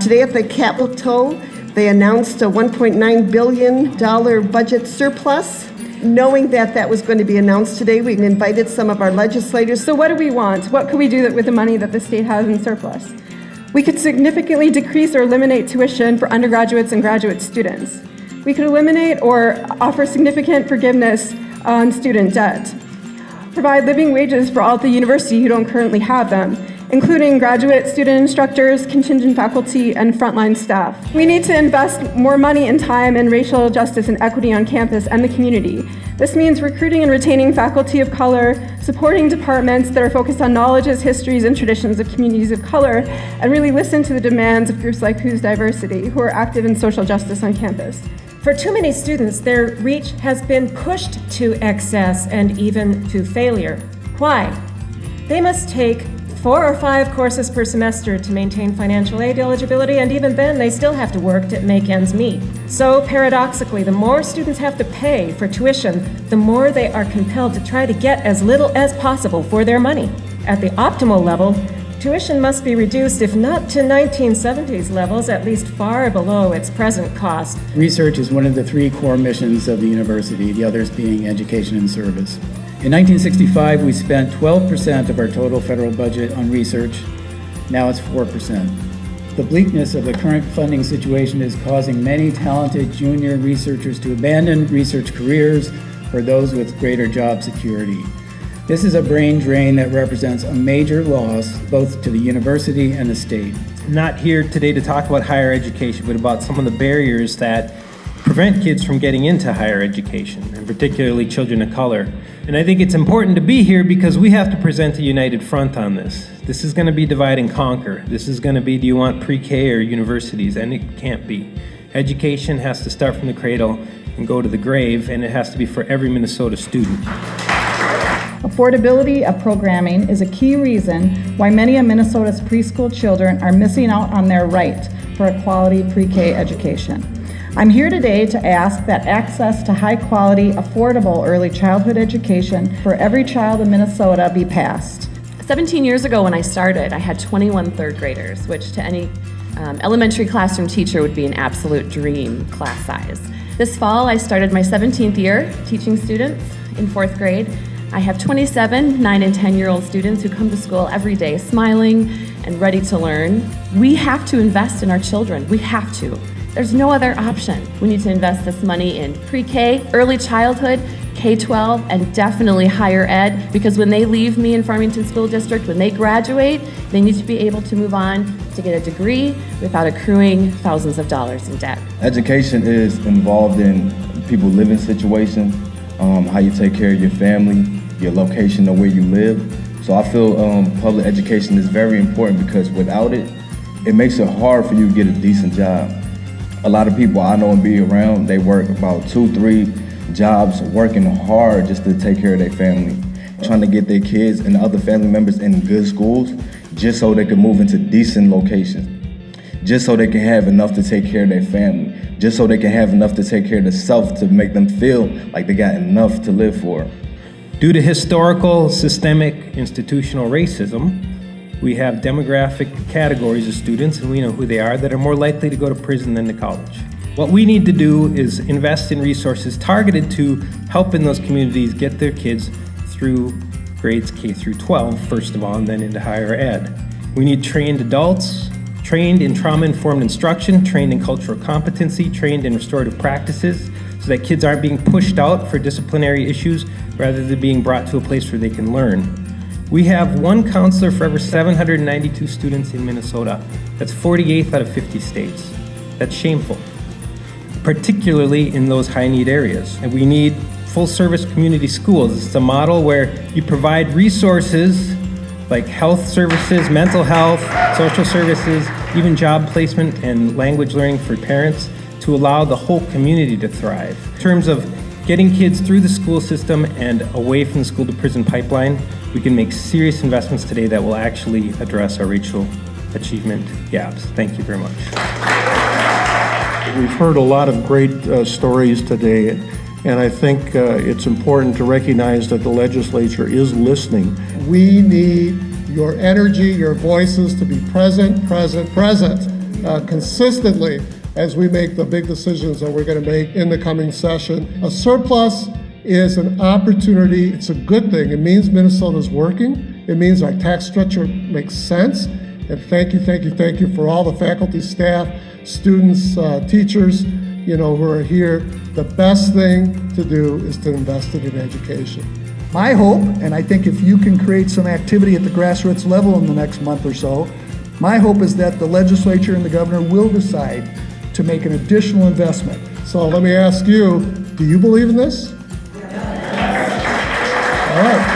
Today at the Capitol, they announced a $1.9 billion budget surplus. Knowing that that was going to be announced today, we invited some of our legislators. So what do we want? What could we do with the money that the state has in surplus? We could significantly decrease or eliminate tuition for undergraduates and graduate students. We could eliminate or offer significant forgiveness on student debt. Provide living wages for all at the university who don't currently have them, including graduate student instructors, contingent faculty, and frontline staff. We need to invest more money and time in racial justice and equity on campus and the community. This means recruiting and retaining faculty of color, supporting departments that are focused on knowledges, histories, and traditions of communities of color, and really listen to the demands of groups like Who's Diversity, who are active in social justice on campus. For too many students, their reach has been pushed to excess and even to failure. Why? They must take 4 or 5 courses per semester to maintain financial aid eligibility, and even then they still have to work to make ends meet. So paradoxically, the more students have to pay for tuition, the more they are compelled to try to get as little as possible for their money. At the optimal level, tuition must be reduced, if not to 1970s levels, at least far below its present cost. Research is one of the 3 core missions of the university, the others being education and service. In 1965, we spent 12% of our total federal budget on research. Now it's 4%. The bleakness of the current funding situation is causing many talented junior researchers to abandon research careers for those with greater job security. This is a brain drain that represents a major loss both to the university and the state. Not here today to talk about higher education, but about some of the barriers that prevent kids from getting into higher education, and particularly children of color. And I think it's important to be here because we have to present a united front on this. This is going to be divide and conquer. This is going to be, do you want pre-K or universities? And it can't be. Education has to start from the cradle and go to the grave, and it has to be for every Minnesota student. Affordability of programming is a key reason why many of Minnesota's preschool children are missing out on their right for a quality pre-K education. I'm here today to ask that access to high-quality, affordable early childhood education for every child in Minnesota be passed. 17 years ago when I started, I had 21 third graders, which to any elementary classroom teacher would be an absolute dream class size. This fall, I started my 17th year teaching students in 4th grade. I have 27 9 and 10-year-old students who come to school every day smiling and ready to learn. We have to invest in our children. We have to. There's no other option. We need to invest this money in pre-K, early childhood, K-12, and definitely higher ed, because when they leave me in Farmington School District, when they graduate, they need to be able to move on to get a degree without accruing thousands of dollars in debt. Education is involved in people's living situation, how you take care of your family, your location of where you live. So I feel public education is very important because without it, it makes it hard for you to get a decent job. A lot of people I know and be around, they work about 2-3 jobs working hard just to take care of their family, trying to get their kids and other family members in good schools just so they can move into decent locations, just so they can have enough to take care of their family, just so they can have enough to take care of themselves to make them feel like they got enough to live for. Due to historical, systemic, institutional racism, we have demographic categories of students, and we know who they are, that are more likely to go to prison than to college. What we need to do is invest in resources targeted to helping those communities get their kids through grades K through 12, first of all, and then into higher ed. We need trained adults, trained in trauma-informed instruction, trained in cultural competency, trained in restorative practices, so that kids aren't being pushed out for disciplinary issues, rather than being brought to a place where they can learn. We have 1 counselor for every 792 students in Minnesota. That's 48th out of 50 states. That's shameful, particularly in those high-need areas. And we need full-service community schools. It's a model where you provide resources like health services, mental health, social services, even job placement and language learning for parents to allow the whole community to thrive. In terms of getting kids through the school system and away from the school to prison pipeline, we can make serious investments today that will actually address our racial achievement gaps. Thank you very much. We've heard a lot of great stories today, and I think it's important to recognize that the legislature is listening. We need your energy, your voices to be present, present, present. consistently as we make the big decisions that we're going to make in the coming session. A surplus is an opportunity. It's a good thing. It means Minnesota's working. It means our tax structure makes sense. And thank you for all the faculty, staff, students, teachers, who are here. The best thing to do is to invest it in education. My hope, and I think if you can create some activity at the grassroots level in the next month or so, my hope is that the legislature and the governor will decide to make an additional investment. So let me ask you, do you believe in this? All right.